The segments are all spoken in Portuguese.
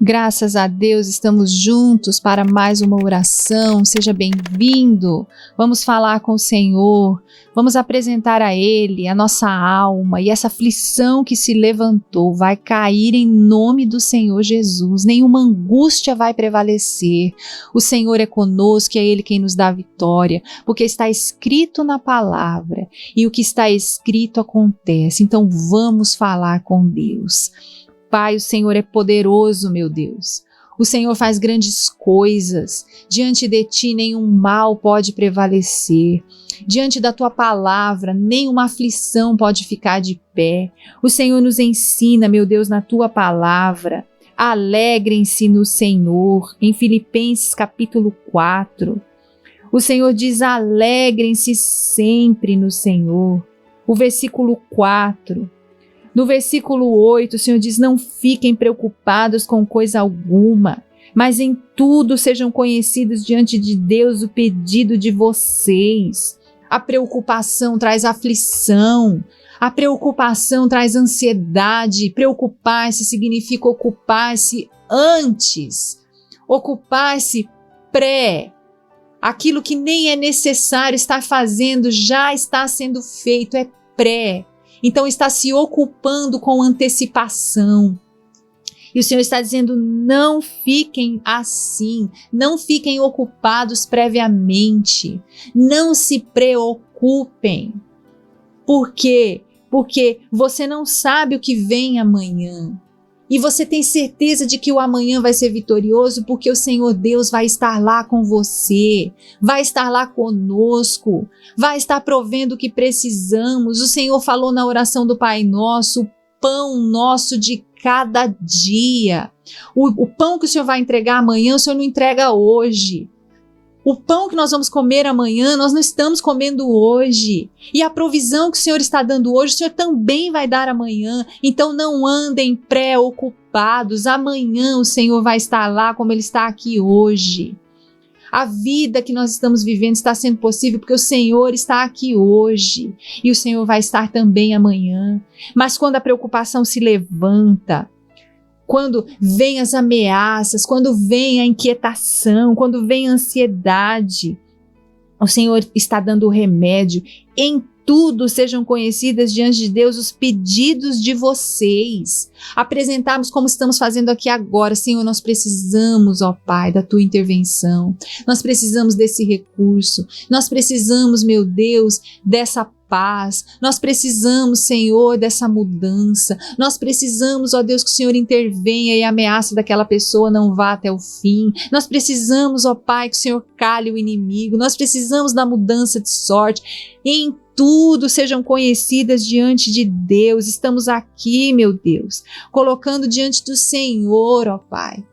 Graças a Deus, estamos juntos para mais uma oração. Seja bem-vindo. Vamos falar com o Senhor. Vamos apresentar a Ele a nossa alma, e essa aflição que se levantou vai cair em nome do Senhor Jesus. Nenhuma angústia vai prevalecer. O Senhor é conosco e é Ele quem nos dá a vitória, porque está escrito na palavra, e o que está escrito acontece. Então vamos falar com Deus. Pai, o Senhor é poderoso, meu Deus. O Senhor faz grandes coisas. Diante de ti nenhum mal pode prevalecer. Diante da tua palavra, nenhuma aflição pode ficar de pé. O Senhor nos ensina, meu Deus, na tua palavra. Alegrem-se no Senhor, em Filipenses capítulo 4. O Senhor diz: alegrem-se sempre no Senhor. O versículo 4. No versículo 8, o Senhor diz: não fiquem preocupados com coisa alguma, mas em tudo sejam conhecidos diante de Deus o pedido de vocês. A preocupação traz aflição, a preocupação traz ansiedade. Preocupar-se significa ocupar-se antes, ocupar-se pré. Aquilo que nem é necessário estar fazendo já está sendo feito, é pré. Então está se ocupando com antecipação. E o Senhor está dizendo: não fiquem assim, não fiquem ocupados previamente, não se preocupem. Por quê? Porque você não sabe o que vem amanhã. E você tem certeza de que o amanhã vai ser vitorioso, porque o Senhor Deus vai estar lá com você, vai estar lá conosco, vai estar provendo o que precisamos. O Senhor falou na oração do Pai Nosso: o pão nosso de cada dia. O pão que o Senhor vai entregar amanhã, o Senhor não entrega hoje. O pão que nós vamos comer amanhã, nós não estamos comendo hoje. E a provisão que o Senhor está dando hoje, o Senhor também vai dar amanhã. Então não andem preocupados. Amanhã o Senhor vai estar lá como Ele está aqui hoje. A vida que nós estamos vivendo está sendo possível porque o Senhor está aqui hoje. E o Senhor vai estar também amanhã. Mas quando a preocupação se levanta, quando vem as ameaças, quando vem a inquietação, quando vem a ansiedade, o Senhor está dando o remédio. Em tudo sejam conhecidas diante de Deus os pedidos de vocês. Apresentarmos como estamos fazendo aqui agora. Senhor, nós precisamos, ó Pai, da tua intervenção. Nós precisamos desse recurso. Nós precisamos, meu Deus, dessa paz. Nós precisamos, Senhor, dessa mudança. Nós precisamos, ó Deus, que o Senhor intervenha e a ameaça daquela pessoa não vá até o fim. Nós precisamos, ó Pai, que o Senhor cale o inimigo. Nós precisamos da mudança de sorte. Em tudo sejam conhecidas diante de Deus. Estamos aqui, meu Deus, colocando diante do Senhor, ó Pai,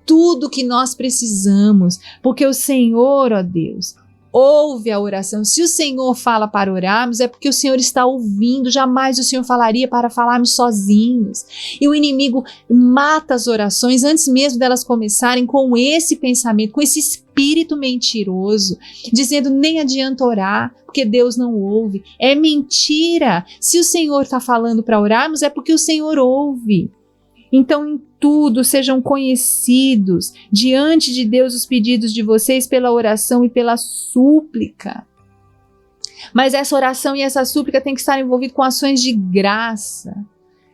tudo que nós precisamos, porque o Senhor, ó Deus, ouve a oração. Se o Senhor fala para orarmos, é porque o Senhor está ouvindo. Jamais o Senhor falaria para falarmos sozinhos. E o inimigo mata as orações antes mesmo delas começarem, com esse pensamento, com esse espírito mentiroso, dizendo: nem adianta orar, porque Deus não ouve. É mentira. Se o Senhor está falando para orarmos, é porque o Senhor ouve. Então, em tudo sejam conhecidos diante de Deus os pedidos de vocês pela oração e pela súplica. Mas essa oração e essa súplica tem que estar envolvida com ações de graça.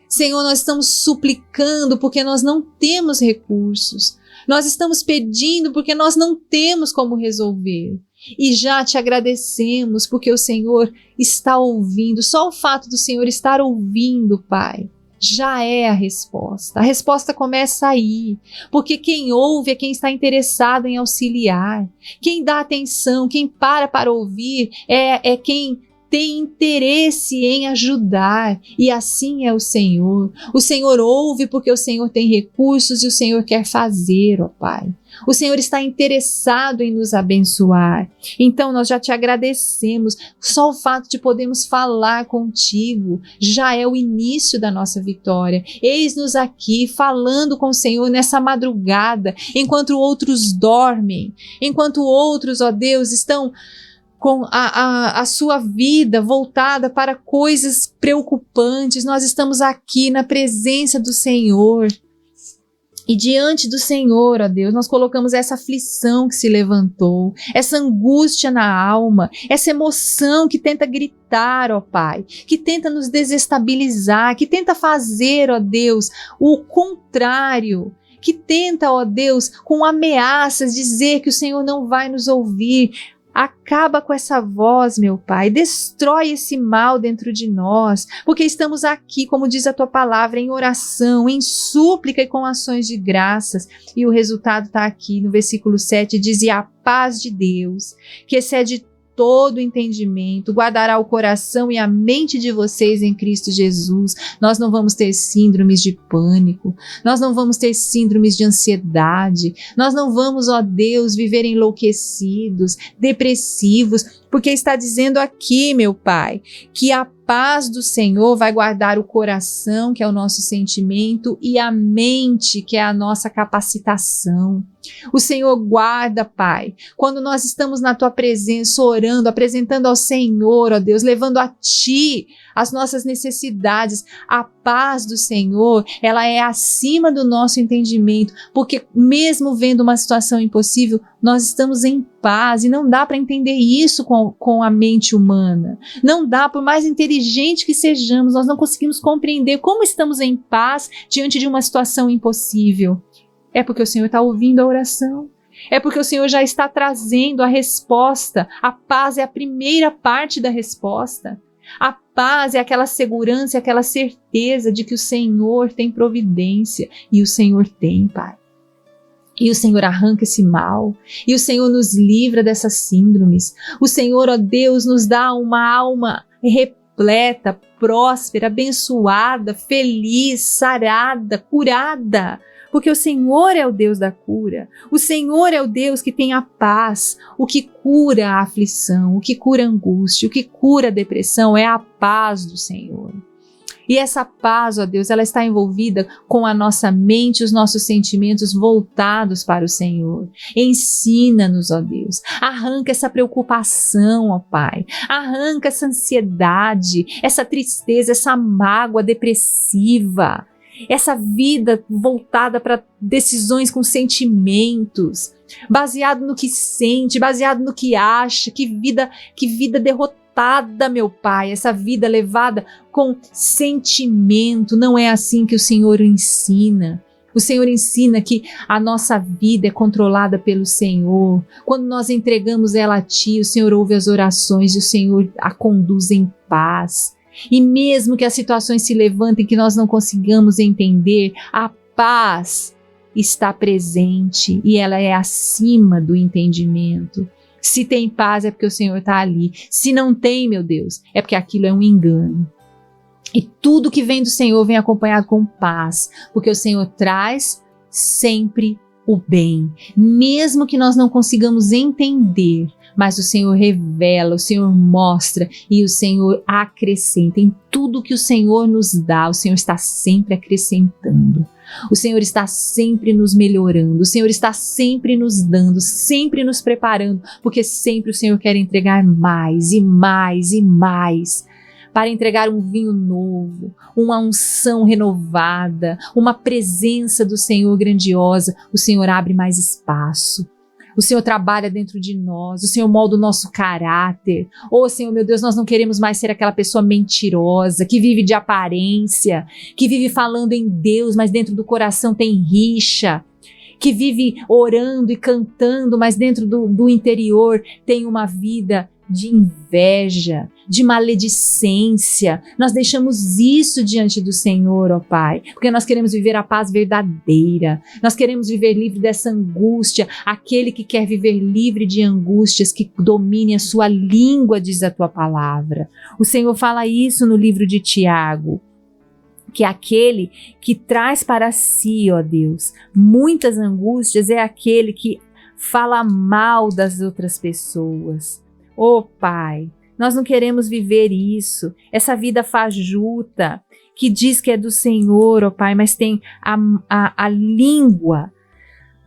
Senhor, nós estamos suplicando porque nós não temos recursos. Nós estamos pedindo porque nós não temos como resolver. E já te agradecemos porque o Senhor está ouvindo. Só o fato do Senhor estar ouvindo, Pai, já é a resposta. A resposta começa aí, porque quem ouve é quem está interessado em auxiliar. Quem dá atenção, quem para ouvir, é quem tem interesse em ajudar, e assim é o Senhor. O Senhor ouve porque o Senhor tem recursos e o Senhor quer fazer, ó Pai. O Senhor está interessado em nos abençoar. Então nós já te agradecemos. Só o fato de podermos falar contigo já é o início da nossa vitória. Eis-nos aqui falando com o Senhor nessa madrugada, enquanto outros dormem, enquanto outros, ó Deus, estão com a sua vida voltada para coisas preocupantes. Nós estamos aqui na presença do Senhor, E diante do Senhor, ó Deus, nós colocamos essa aflição que se levantou, essa angústia na alma, essa emoção que tenta gritar, ó Pai, que tenta nos desestabilizar, que tenta fazer, ó Deus, o contrário, que tenta, ó Deus, com ameaças dizer que o Senhor não vai nos ouvir. Acaba com essa voz, meu Pai, destrói esse mal dentro de nós, porque estamos aqui, como diz a Tua palavra, em oração, em súplica e com ações de graças, e o resultado está aqui no versículo 7, diz: e a paz de Deus, que excede todo entendimento, guardará o coração e a mente de vocês em Cristo Jesus. Nós não vamos ter síndromes de pânico, nós não vamos ter síndromes de ansiedade, nós não vamos, ó Deus, viver enlouquecidos, depressivos, porque está dizendo aqui, meu Pai, que a paz do Senhor vai guardar o coração, que é o nosso sentimento, e a mente, que é a nossa capacitação. O Senhor guarda, Pai, quando nós estamos na Tua presença, orando, apresentando ao Senhor, ó Deus, levando a Ti as nossas necessidades. A paz do Senhor, ela é acima do nosso entendimento, porque mesmo vendo uma situação impossível, nós estamos em paz, e não dá para entender isso com a mente humana. Não dá, por mais inteligente que sejamos, nós não conseguimos compreender como estamos em paz diante de uma situação impossível. É porque o Senhor está ouvindo a oração. É porque o Senhor já está trazendo a resposta. A paz é a primeira parte da resposta. A paz é aquela segurança, aquela certeza de que o Senhor tem providência. E o Senhor tem, Pai. E o Senhor arranca esse mal. E o Senhor nos livra dessas síndromes. O Senhor, ó Deus, nos dá uma alma repleta, próspera, abençoada, feliz, sarada, curada. Porque o Senhor é o Deus da cura. O Senhor é o Deus que tem a paz. O que cura a aflição, o que cura a angústia, o que cura a depressão é a paz do Senhor. E essa paz, ó Deus, ela está envolvida com a nossa mente, os nossos sentimentos voltados para o Senhor. Ensina-nos, ó Deus. Arranca essa preocupação, ó Pai. Arranca essa ansiedade, essa tristeza, essa mágoa depressiva. Essa vida voltada para decisões com sentimentos, baseado no que sente, baseado no que acha, que vida derrotada, meu Pai, essa vida levada com sentimento. Não é assim que o Senhor ensina. O Senhor ensina que a nossa vida é controlada pelo Senhor. Quando nós entregamos ela a Ti, o Senhor ouve as orações e o Senhor a conduz em paz. E mesmo que as situações se levantem, que nós não consigamos entender, a paz está presente e ela é acima do entendimento. Se tem paz é porque o Senhor está ali. Se não tem, meu Deus, é porque aquilo é um engano. E tudo que vem do Senhor vem acompanhado com paz, porque o Senhor traz sempre o bem. Mesmo que nós não consigamos entender, mas o Senhor revela, o Senhor mostra e o Senhor acrescenta. Em tudo que o Senhor nos dá, o Senhor está sempre acrescentando. O Senhor está sempre nos melhorando, o Senhor está sempre nos dando, sempre nos preparando, porque sempre o Senhor quer entregar mais e mais e mais, para entregar um vinho novo, uma unção renovada, uma presença do Senhor grandiosa. O Senhor abre mais espaço. O Senhor trabalha dentro de nós, o Senhor molda o nosso caráter. Oh, Senhor, meu Deus, nós não queremos mais ser aquela pessoa mentirosa, que vive de aparência, que vive falando em Deus, mas dentro do coração tem rixa, que vive orando e cantando, mas dentro do interior tem uma vida de inveja, de maledicência. Nós deixamos isso diante do Senhor, ó Pai, porque nós queremos viver a paz verdadeira, nós queremos viver livre dessa angústia. Aquele que quer viver livre de angústias, que domine a sua língua, diz a tua palavra. O Senhor fala isso no livro de Tiago, que aquele que traz para si, ó Deus, muitas angústias é aquele que fala mal das outras pessoas. Oh Pai, nós não queremos viver isso, essa vida fajuta, que diz que é do Senhor, ó Pai, mas tem a língua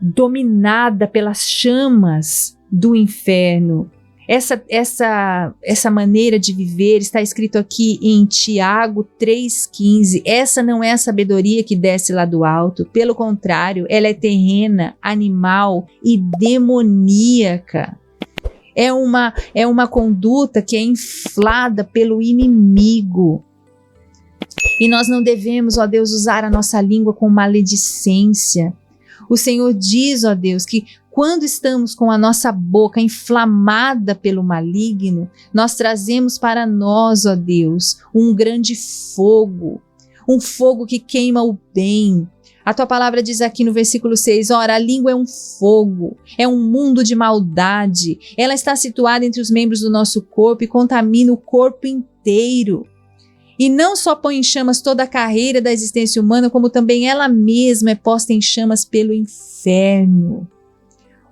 dominada pelas chamas do inferno. Essa maneira de viver está escrito aqui em Tiago 3,15. Essa não é a sabedoria que desce lá do alto. Pelo contrário, ela é terrena, animal e demoníaca. É uma conduta que é inflada pelo inimigo. E nós não devemos, ó Deus, usar a nossa língua com maledicência. O Senhor diz, ó Deus, que quando estamos com a nossa boca inflamada pelo maligno, nós trazemos para nós, ó Deus, um grande fogo, um fogo que queima o bem. A tua palavra diz aqui no versículo 6, ora, a língua é um fogo, é um mundo de maldade. Ela está situada entre os membros do nosso corpo e contamina o corpo inteiro. E não só põe em chamas toda a carreira da existência humana, como também ela mesma é posta em chamas pelo inferno.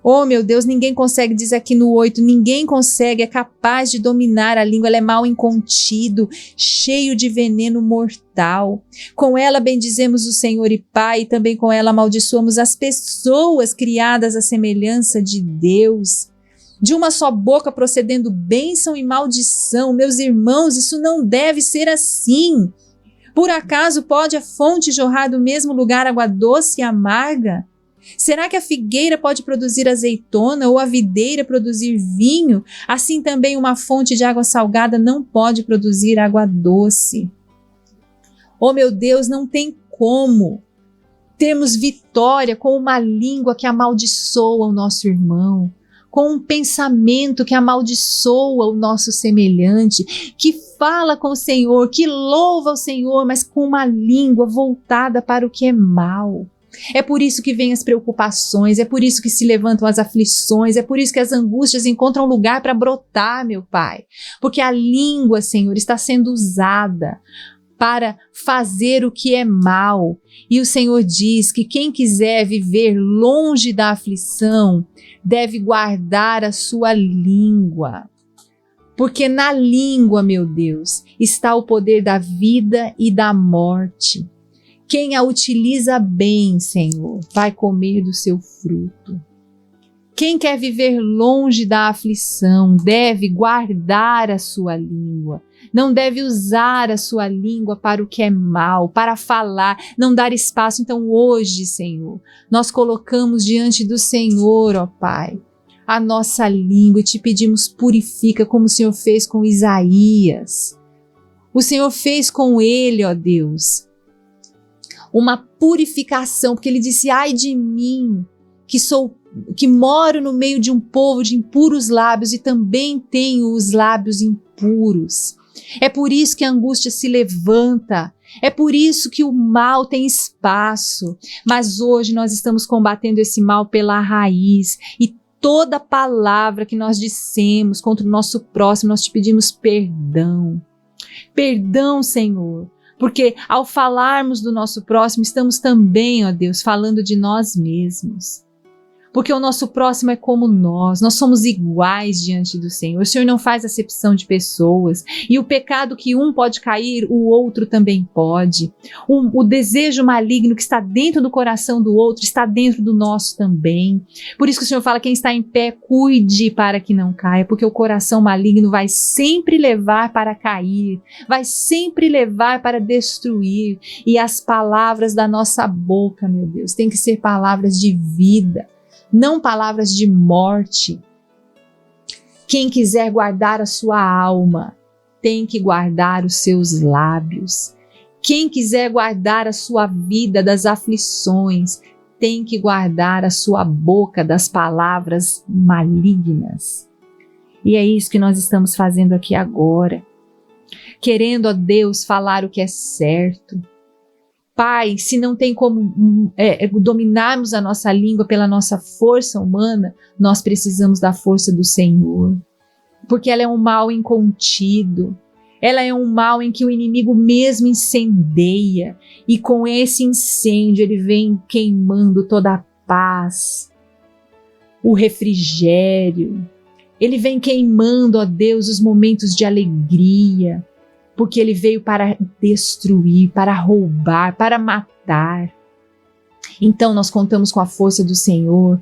Oh, meu Deus, ninguém consegue, diz aqui no 8, ninguém consegue, é capaz de dominar a língua, ela é mal incontido, cheio de veneno mortal. Com ela bendizemos o Senhor e Pai, e também com ela amaldiçoamos as pessoas criadas à semelhança de Deus. De uma só boca procedendo bênção e maldição. Meus irmãos, isso não deve ser assim. Por acaso pode a fonte jorrar do mesmo lugar água doce e amarga? Será que a figueira pode produzir azeitona ou a videira produzir vinho? Assim também uma fonte de água salgada não pode produzir água doce. Oh meu Deus, não tem como termos vitória com uma língua que amaldiçoa o nosso irmão, com um pensamento que amaldiçoa o nosso semelhante, que fala com o Senhor, que louva o Senhor, mas com uma língua voltada para o que é mal. É por isso que vêm as preocupações, é por isso que se levantam as aflições, é por isso que as angústias encontram lugar para brotar, meu Pai. Porque a língua, Senhor, está sendo usada para fazer o que é mal. E o Senhor diz que quem quiser viver longe da aflição deve guardar a sua língua. Porque na língua, meu Deus, está o poder da vida e da morte. Quem a utiliza bem, Senhor, vai comer do seu fruto. Quem quer viver longe da aflição deve guardar a sua língua. Não deve usar a sua língua para o que é mal, para falar, não dar espaço. Então hoje, Senhor, nós colocamos diante do Senhor, ó Pai, a nossa língua e te pedimos purifica como o Senhor fez com Isaías. O Senhor fez com ele, ó Deus, uma purificação, porque ele disse, ai de mim, que moro no meio de um povo de impuros lábios e também tenho os lábios impuros. É por isso que a angústia se levanta, é por isso que o mal tem espaço, mas hoje nós estamos combatendo esse mal pela raiz e toda palavra que nós dissemos contra o nosso próximo, nós te pedimos perdão. Perdão, Senhor. Porque ao falarmos do nosso próximo, estamos também, ó Deus, falando de nós mesmos. Porque o nosso próximo é como nós somos iguais diante do Senhor. O Senhor não faz acepção de pessoas. E o pecado que um pode cair, o outro também pode. O desejo maligno que está dentro do coração do outro, está dentro do nosso também. Por isso que o Senhor fala, quem está em pé, cuide para que não caia. Porque o coração maligno vai sempre levar para cair. Vai sempre levar para destruir. E as palavras da nossa boca, meu Deus, tem que ser palavras de vida. Não palavras de morte. Quem quiser guardar a sua alma, tem que guardar os seus lábios. Quem quiser guardar a sua vida das aflições, tem que guardar a sua boca das palavras malignas. E é isso que nós estamos fazendo aqui agora. Querendo, ó Deus, falar o que é certo. Pai, se não tem como dominarmos a nossa língua pela nossa força humana, nós precisamos da força do Senhor. Porque ela é um mal incontido. Ela é um mal em que o inimigo mesmo incendeia. E com esse incêndio ele vem queimando toda a paz, o refrigério. Ele vem queimando, ó Deus, os momentos de alegria. Porque ele veio para destruir, para roubar, para matar. Então nós contamos com a força do Senhor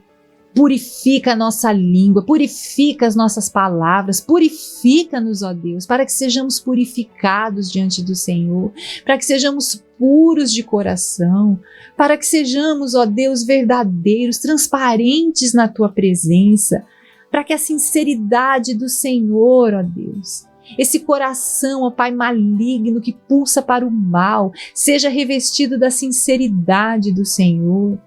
Purifica a nossa língua, purifica as nossas palavras, purifica-nos, ó Deus, para que sejamos purificados diante do Senhor, para que sejamos puros de coração, para que sejamos, ó Deus, verdadeiros, transparentes na Tua presença, para que a sinceridade do Senhor, ó Deus, esse coração, ó Pai, maligno que pulsa para o mal, seja revestido da sinceridade do Senhor,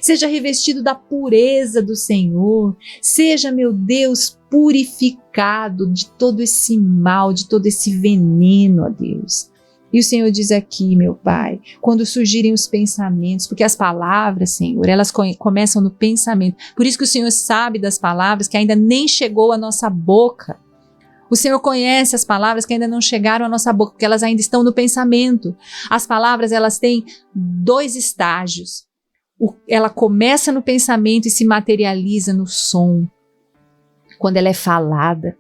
seja revestido da pureza do Senhor, seja, meu Deus, purificado de todo esse mal, de todo esse veneno, ó Deus. E o Senhor diz aqui, meu Pai, quando surgirem os pensamentos, porque as palavras, Senhor, elas começam no pensamento, por isso que o Senhor sabe das palavras que ainda nem chegou à nossa boca. O Senhor conhece as palavras que ainda não chegaram à nossa boca, porque elas ainda estão no pensamento. As palavras, elas têm 2 estágios. Ela começa no pensamento e se materializa no som, quando ela é falada.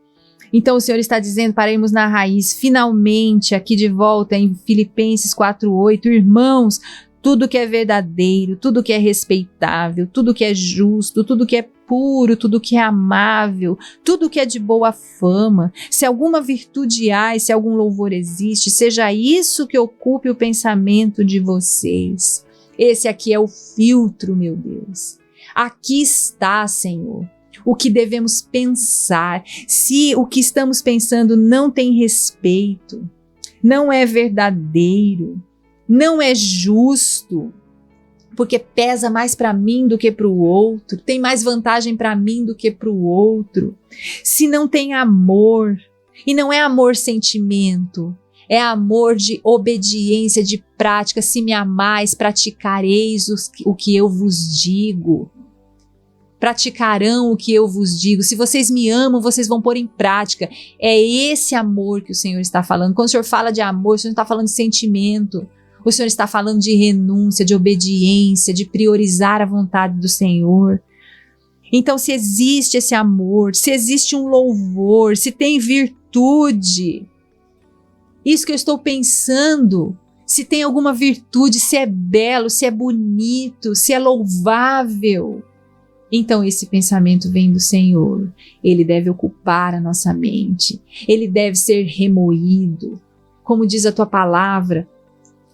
Então o Senhor está dizendo para irmos na raiz, finalmente, aqui de volta em Filipenses 4:8, irmãos, tudo que é verdadeiro, tudo que é respeitável, tudo que é justo, tudo que é puro, tudo que é amável, tudo que é de boa fama, se alguma virtude há e se algum louvor existe, seja isso que ocupe o pensamento de vocês. Esse aqui é o filtro, meu Deus. Aqui está, Senhor, o que devemos pensar. Se o que estamos pensando não tem respeito, não é verdadeiro, não é justo, porque pesa mais para mim do que para o outro, tem mais vantagem para mim do que para o outro. Se não tem amor, e não é amor sentimento, é amor de obediência, de prática. Se me amais, praticareis o que eu vos digo. Praticarão o que eu vos digo. Se vocês me amam, vocês vão pôr em prática. É esse amor que o Senhor está falando. Quando o Senhor fala de amor, o Senhor não está falando de sentimento. O Senhor está falando de renúncia, de obediência, de priorizar a vontade do Senhor. Então, se existe esse amor, se existe um louvor, se tem virtude, isso que eu estou pensando, se tem alguma virtude, se é belo, se é bonito, se é louvável, então esse pensamento vem do Senhor. Ele deve ocupar a nossa mente, ele deve ser remoído, como diz a tua palavra,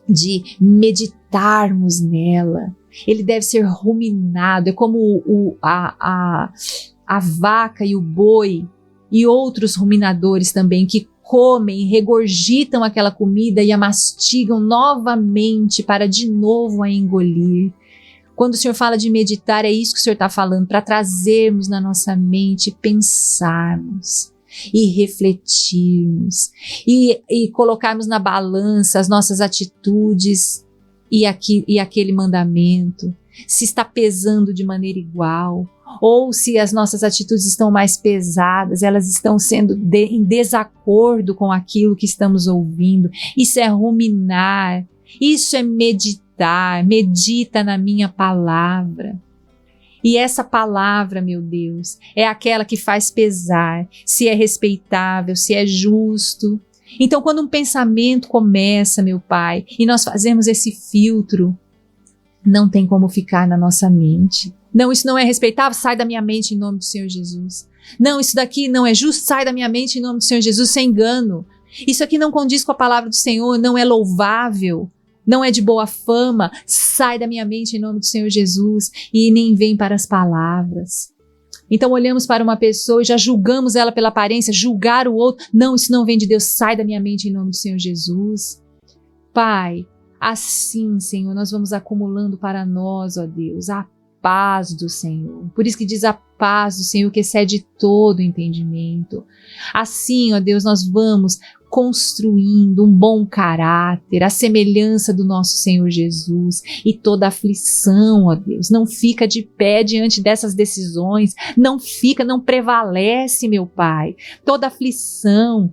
de meditarmos nela. Ele deve ser ruminado, é como a vaca e o boi e outros ruminadores também que comem, regurgitam aquela comida e a mastigam novamente para de novo a engolir. Quando o Senhor fala de meditar, é isso que o Senhor está falando, para trazermos na nossa mente, pensarmos e refletirmos e colocarmos na balança as nossas atitudes e aquele mandamento, se está pesando de maneira igual, ou se as nossas atitudes estão mais pesadas, elas estão sendo em desacordo com aquilo que estamos ouvindo. Isso é ruminar, isso é meditar, medita na minha palavra. E essa palavra, meu Deus, é aquela que faz pesar, se é respeitável, se é justo. Então, quando um pensamento começa, meu Pai, e nós fazemos esse filtro, não tem como ficar na nossa mente. Não, isso não é respeitável, sai da minha mente em nome do Senhor Jesus. Não, isso daqui não é justo, sai da minha mente em nome do Senhor Jesus, sem engano. Isso aqui não condiz com a palavra do Senhor, não é louvável, não é de boa fama, sai da minha mente em nome do Senhor Jesus, e nem vem para as palavras. Então olhamos para uma pessoa e já julgamos ela pela aparência, julgar o outro, não, isso não vem de Deus, sai da minha mente em nome do Senhor Jesus. Pai, assim, Senhor, nós vamos acumulando para nós, ó Deus, a paz do Senhor. Por isso que diz a paz do Senhor que excede todo entendimento. Assim, ó Deus, nós vamos construindo um bom caráter, a semelhança do nosso Senhor Jesus, e toda aflição, ó Deus, não fica de pé diante dessas decisões, não prevalece, meu Pai. Toda aflição,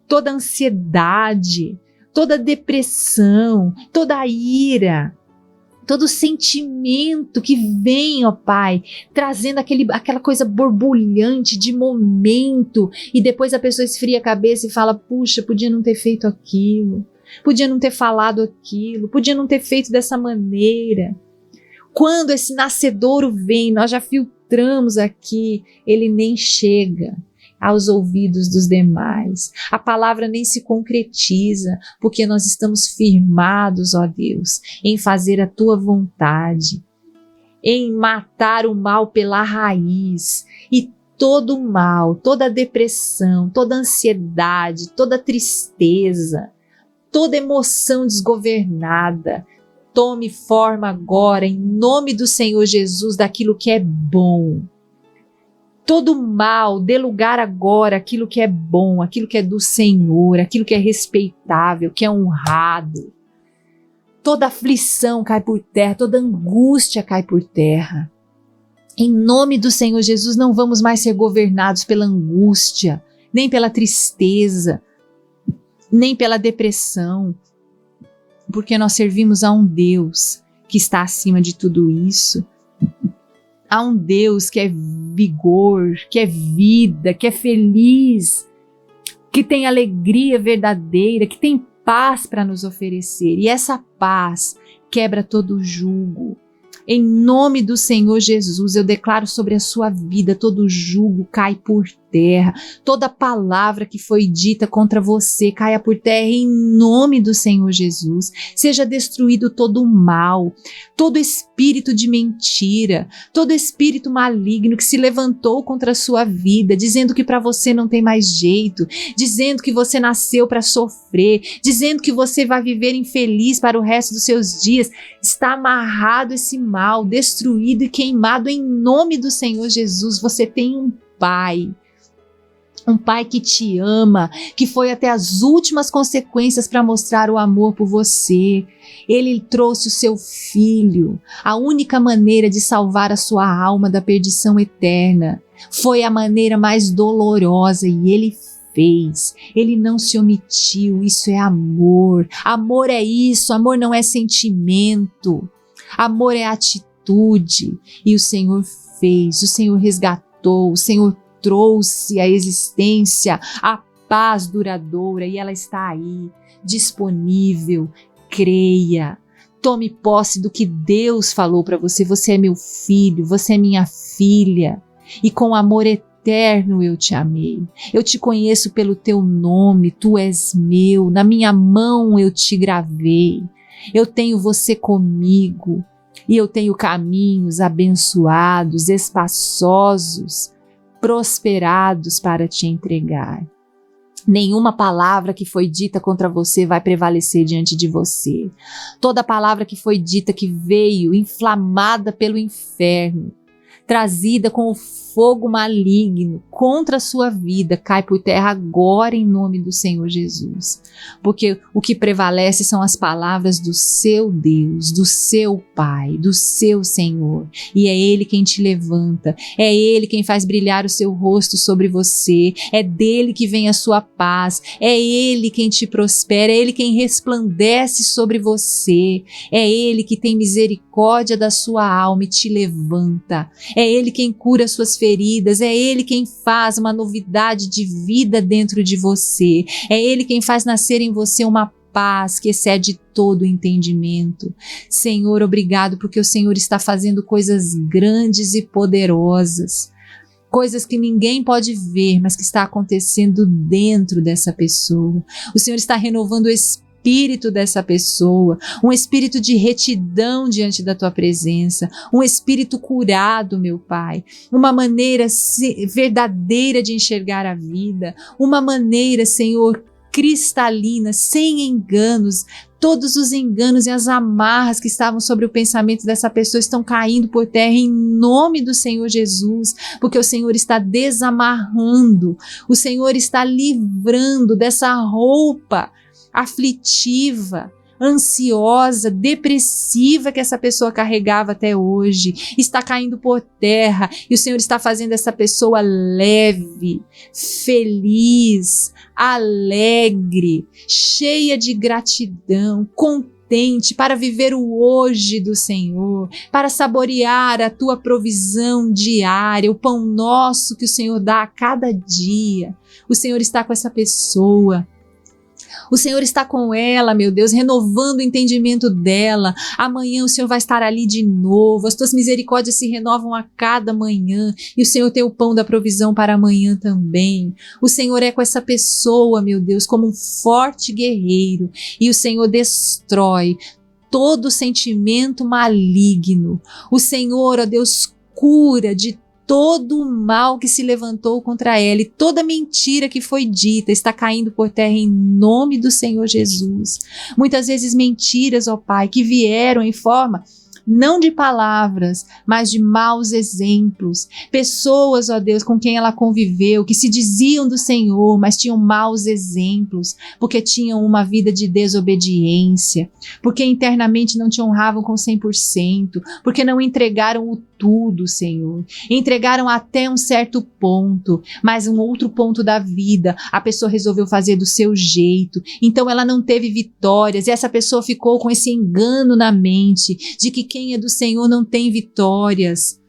toda ansiedade, toda depressão, toda ira, todo sentimento que vem, ó Pai, trazendo aquela coisa borbulhante de momento, e depois a pessoa esfria a cabeça e fala, puxa, podia não ter feito aquilo, podia não ter falado aquilo, podia não ter feito dessa maneira. Quando esse nascedouro vem, nós já filtramos ministramos aqui, ele nem chega aos ouvidos dos demais. A palavra nem se concretiza, porque nós estamos firmados, ó Deus, em fazer a tua vontade, em matar o mal pela raiz. E todo o mal, toda depressão, toda ansiedade, toda tristeza, toda emoção desgovernada, tome forma agora, em nome do Senhor Jesus, daquilo que é bom. Todo mal, dê lugar agora àquilo que é bom, aquilo que é do Senhor, aquilo que é respeitável, que é honrado. Toda aflição cai por terra, toda angústia cai por terra. Em nome do Senhor Jesus, não vamos mais ser governados pela angústia, nem pela tristeza, nem pela depressão, porque nós servimos a um Deus que está acima de tudo isso. Há um Deus que é vigor, que é vida, que é feliz, que tem alegria verdadeira, que tem paz para nos oferecer. E essa paz quebra todo jugo. Em nome do Senhor Jesus, eu declaro sobre a sua vida, todo jugo cai por terra, toda palavra que foi dita contra você caia por terra em nome do Senhor Jesus. Seja destruído todo o mal, todo espírito de mentira, todo espírito maligno que se levantou contra a sua vida, dizendo que para você não tem mais jeito, dizendo que você nasceu para sofrer, dizendo que você vai viver infeliz para o resto dos seus dias. Está amarrado esse mal, destruído e queimado em nome do Senhor Jesus. Você tem um Pai que te ama, que foi até as últimas consequências para mostrar o amor por você. Ele trouxe o seu Filho, a única maneira de salvar a sua alma da perdição eterna. Foi a maneira mais dolorosa e ele fez. Ele não se omitiu. Isso é amor. Amor é isso. Amor não é sentimento. Amor é atitude. E o Senhor fez, o Senhor resgatou, o Senhor trouxe à existência a paz duradoura e ela está aí, disponível. Creia, tome posse do que Deus falou para você. Você é meu filho, você é minha filha e com amor eterno eu te amei. Eu te conheço pelo teu nome, tu és meu, na minha mão eu te gravei. Eu tenho você comigo e eu tenho caminhos abençoados, espaçosos, prosperados para te entregar. Nenhuma palavra que foi dita contra você vai prevalecer diante de você. Toda palavra que foi dita, que veio inflamada pelo inferno, trazida com o fogo maligno contra a sua vida, cai por terra agora em nome do Senhor Jesus. Porque o que prevalece são as palavras do seu Deus, do seu Pai, do seu Senhor. E é Ele quem te levanta, é Ele quem faz brilhar o seu rosto sobre você, é dele que vem a sua paz, é Ele quem te prospera, é Ele quem resplandece sobre você, é Ele que tem misericórdia da sua alma e te levanta. É Ele quem cura suas feridas, é Ele quem faz uma novidade de vida dentro de você, é Ele quem faz nascer em você uma paz que excede todo o entendimento. Senhor, obrigado porque o Senhor está fazendo coisas grandes e poderosas, coisas que ninguém pode ver, mas que está acontecendo dentro dessa pessoa. O Senhor está renovando o espírito dessa pessoa, um espírito de retidão diante da tua presença, um espírito curado, meu Pai, uma maneira verdadeira de enxergar a vida, uma maneira, Senhor, cristalina, sem enganos. Todos os enganos e as amarras que estavam sobre o pensamento dessa pessoa estão caindo por terra em nome do Senhor Jesus, porque o Senhor está desamarrando, o Senhor está livrando dessa roupa aflitiva, ansiosa, depressiva que essa pessoa carregava até hoje, está caindo por terra e o Senhor está fazendo essa pessoa leve, feliz, alegre, cheia de gratidão, contente para viver o hoje do Senhor, para saborear a tua provisão diária, o pão nosso que o Senhor dá a cada dia. O Senhor está com essa pessoa O Senhor está com ela, meu Deus, renovando o entendimento dela. Amanhã o Senhor vai estar ali de novo. As tuas misericórdias se renovam a cada manhã. E o Senhor tem o pão da provisão para amanhã também. O Senhor é com essa pessoa, meu Deus, como um forte guerreiro. E o Senhor destrói todo sentimento maligno. O Senhor, ó Deus, cura de todo o mal que se levantou contra ela e toda mentira que foi dita está caindo por terra em nome do Senhor Jesus. Muitas vezes mentiras, ó Pai, que vieram em forma não de palavras, mas de maus exemplos. Pessoas, ó Deus, com quem ela conviveu, que se diziam do Senhor, mas tinham maus exemplos, porque tinham uma vida de desobediência, porque internamente não te honravam com 100%, porque não entregaram o tudo, Senhor. Entregaram até um certo ponto, mas um outro ponto da vida, a pessoa resolveu fazer do seu jeito, então ela não teve vitórias, e essa pessoa ficou com esse engano na mente, de que quem é do Senhor não tem vitórias,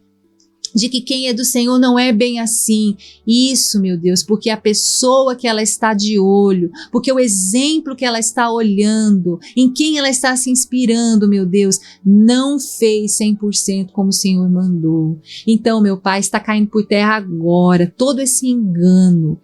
de que quem é do Senhor não é bem assim. Isso, meu Deus, porque a pessoa que ela está de olho, porque o exemplo que ela está olhando, em quem ela está se inspirando, meu Deus, não fez 100% como o Senhor mandou. Então, meu Pai, está caindo por terra agora todo esse engano,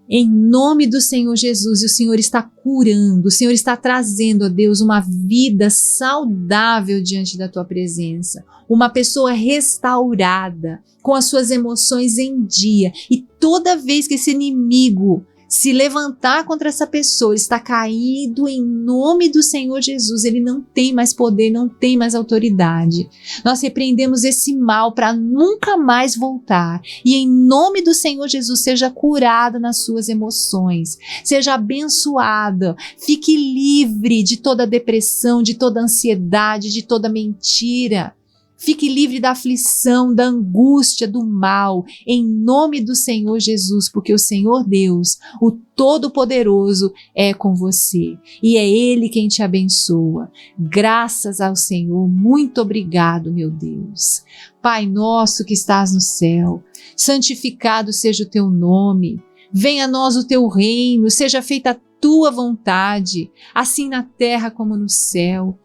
em nome do Senhor Jesus. E o Senhor está curando, o Senhor está trazendo, ó Deus, uma vida saudável diante da tua presença, uma pessoa restaurada, com as suas emoções em dia, e toda vez que esse inimigo se levantar contra essa pessoa, está caído em nome do Senhor Jesus. Ele não tem mais poder, não tem mais autoridade. Nós repreendemos esse mal para nunca mais voltar. E em nome do Senhor Jesus, seja curada nas suas emoções, seja abençoada, fique livre de toda depressão, de toda ansiedade, de toda mentira. Fique livre da aflição, da angústia, do mal, em nome do Senhor Jesus, porque o Senhor Deus, o Todo-Poderoso, é com você e é Ele quem te abençoa. Graças ao Senhor, muito obrigado, meu Deus. Pai nosso que estás no céu, santificado seja o teu nome, venha a nós o teu reino, seja feita a tua vontade, assim na terra como no céu.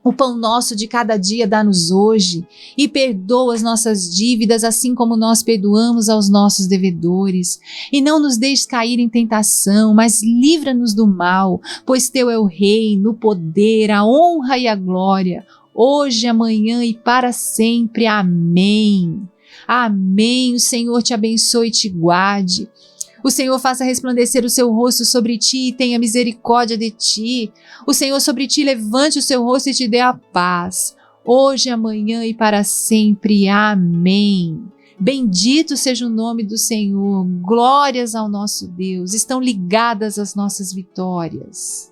O pão nosso de cada dia dá-nos hoje, e perdoa as nossas dívidas, assim como nós perdoamos aos nossos devedores. E não nos deixes cair em tentação, mas livra-nos do mal, pois teu é o reino, o poder, a honra e a glória, hoje, amanhã e para sempre. Amém. Amém. O Senhor te abençoe e te guarde. O Senhor faça resplandecer o seu rosto sobre ti e tenha misericórdia de ti. O Senhor sobre ti levante o seu rosto e te dê a paz, hoje, amanhã e para sempre. Amém. Bendito seja o nome do Senhor. Glórias ao nosso Deus. Estão ligadas as nossas vitórias.